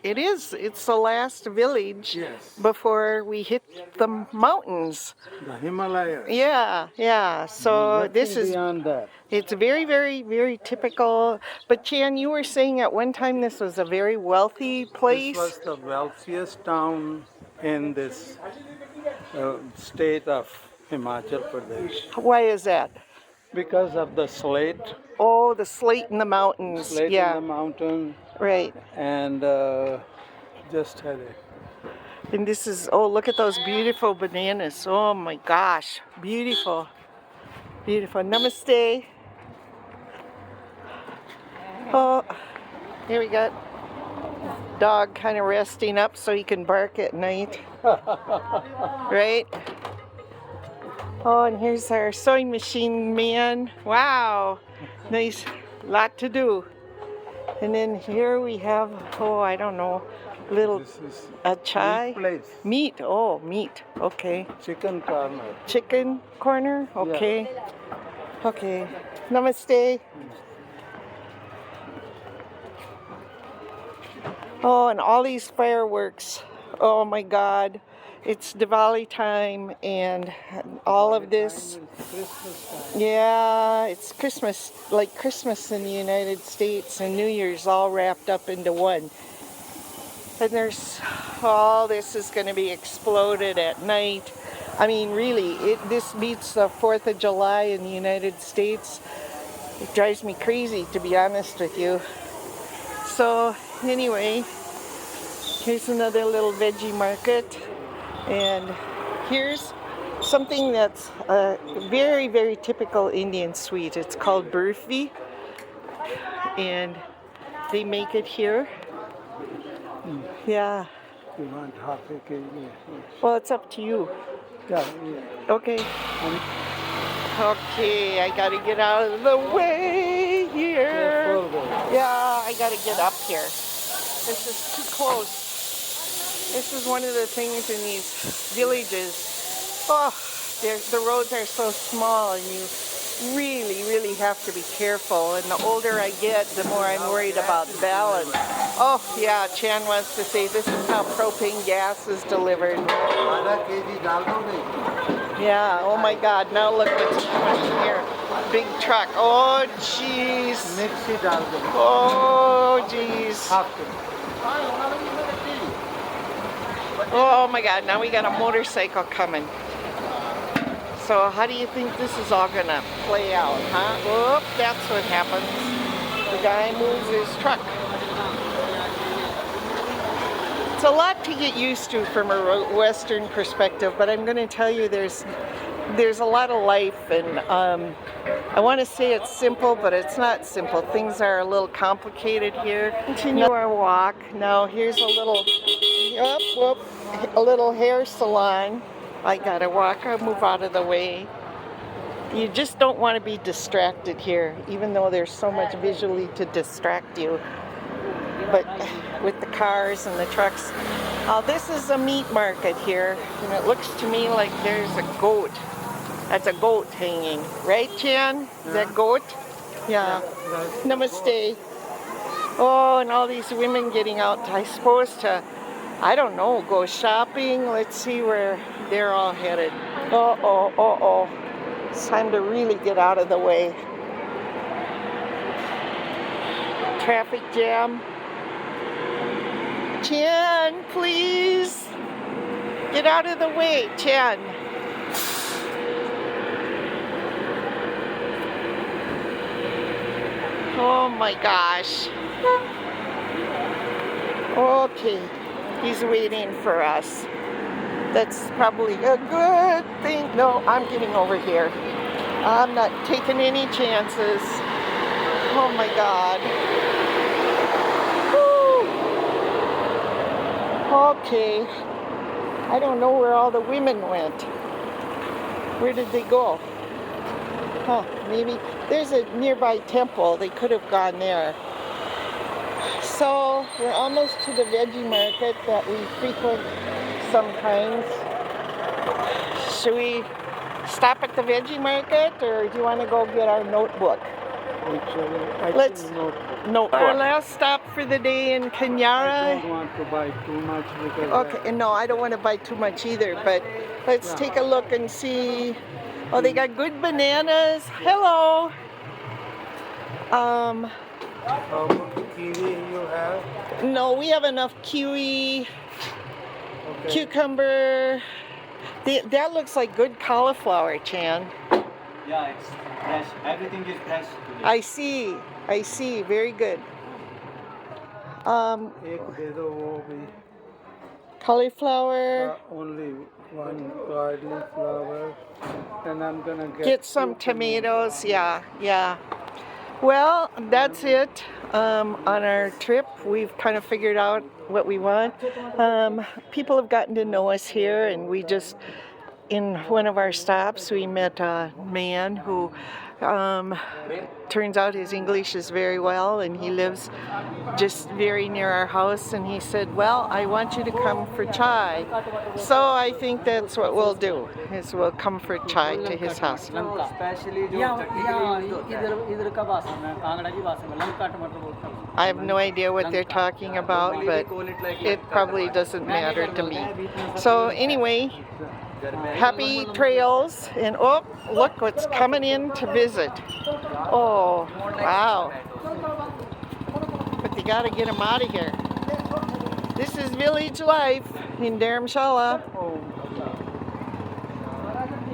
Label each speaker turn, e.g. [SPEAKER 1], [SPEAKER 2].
[SPEAKER 1] It is. It's the last village before we hit the mountains.
[SPEAKER 2] The Himalayan.
[SPEAKER 1] Yeah. So this is,
[SPEAKER 2] beyond that.
[SPEAKER 1] it's very, very, very typical. But Chan, you were saying at one time this was a very wealthy place.
[SPEAKER 2] This was the wealthiest town in this state of Himachal Pradesh.
[SPEAKER 1] Why is that?
[SPEAKER 2] Because of the slate.
[SPEAKER 1] Oh, the slate in the mountains.
[SPEAKER 2] Slate
[SPEAKER 1] yeah.
[SPEAKER 2] in the mountain.
[SPEAKER 1] Right.
[SPEAKER 2] And just had it.
[SPEAKER 1] And this is, oh, look at those beautiful bananas. Oh my gosh, beautiful. Beautiful. Namaste. Oh, here we got dog kind of resting up so he can bark at night. Right? Oh, and here's our sewing machine man. Wow. Nice. Lot to do. And then here we have, oh, I don't know, little a chai.
[SPEAKER 2] Meat place.
[SPEAKER 1] Meat. Oh, meat. Okay.
[SPEAKER 2] Chicken corner.
[SPEAKER 1] Chicken corner. Okay.
[SPEAKER 2] Yeah.
[SPEAKER 1] Okay. Namaste. Oh, and all these fireworks. Oh my God. It's Diwali time and all of this. Yeah, it's Christmas, like Christmas in the United States and New Year's all wrapped up into one. And there's, all this is going to be exploded at night. I mean, really, this beats the 4th of July in the United States. It drives me crazy, to be honest with you. So, anyway, here's another little veggie market. And here's something that's a very, very typical Indian sweet. It's called burfi. And they make it here. Yeah.
[SPEAKER 2] You want half a kg?
[SPEAKER 1] Well, it's up to you.
[SPEAKER 2] Yeah.
[SPEAKER 1] Okay. Okay, I gotta get out of the way here. Yeah, I gotta get up here. This is too close. This is one of the things in these villages. Oh, the roads are so small and you really, really have to be careful. And the older I get, the more I'm worried about balance. Oh, yeah, Chan wants to say this is how propane gas is delivered. Yeah, oh my God, now look what's coming here. Big truck. Oh, jeez. Oh, jeez. Oh my God, now we got a motorcycle coming. So how do you think this is all gonna play out, huh? Whoop, that's what happens. The guy moves his truck. It's a lot to get used to from a Western perspective, but I'm gonna tell you there's a lot of life, and I want to say it's simple, but it's not simple. Things are a little complicated here. Continue our walk. Now here's a little, a little hair salon. I gotta walk or move out of the way. You just don't want to be distracted here, even though there's so much visually to distract you. But with the cars and the trucks. This is a meat market here, and it looks to me like there's a goat. That's a goat hanging. Right, Chan? Is that goat? Yeah. Namaste. Oh, and all these women getting out, I suppose, to, I don't know, go shopping. Let's see where they're all headed. Uh-oh. It's time to really get out of the way. Traffic jam. Chan, please. Get out of the way, Chan. Oh my gosh. Okay, he's waiting for us. That's probably a good thing. No, I'm getting over here. I'm not taking any chances. Oh my God. Woo. Okay. I don't know where all the women went. Where did they go? Huh, maybe there's a nearby temple. They could have gone there. So we're almost to the veggie market that we frequent sometimes. Should we stop at the veggie market, or do you want to go get our notebook?
[SPEAKER 2] Actually, I
[SPEAKER 1] Let's-
[SPEAKER 2] think no.
[SPEAKER 1] No, our last stop for the day in
[SPEAKER 2] I
[SPEAKER 1] Khanyara.
[SPEAKER 2] don't want to buy too much because
[SPEAKER 1] Okay, no, I don't want to buy too much either, but let's take a look and see. Oh, they got good bananas. Hello.
[SPEAKER 2] how much kiwi you have?
[SPEAKER 1] No, we have enough kiwi,
[SPEAKER 2] Okay.
[SPEAKER 1] cucumber. That looks like good cauliflower, Chan.
[SPEAKER 3] Yeah, it's fresh. Everything is fresh today.
[SPEAKER 1] I see, very good.
[SPEAKER 2] एक दे दो वो भी.
[SPEAKER 1] Cauliflower.
[SPEAKER 2] Only one cauliflower, and I'm gonna
[SPEAKER 1] Get some tomatoes, yeah. Well, that's it on our trip. We've kind of figured out what we want. People have gotten to know us here, and we just, in one of our stops, we met a man who turns out his English is very well, and he lives just very near our house, and he said, well, I want you to come for chai. So I think that's what we'll do, is we'll come for chai to his house.
[SPEAKER 3] Especially जो इधर का भाषा में कांगड़ा की भाषा में लंका टमाटर बोलते हैं.
[SPEAKER 1] I have no idea what they're talking about, but it probably doesn't matter to me. So anyway, happy trails, and oh, look what's coming in to visit. Oh, wow. But they gotta get them out of here. This is village life in Dharamshala.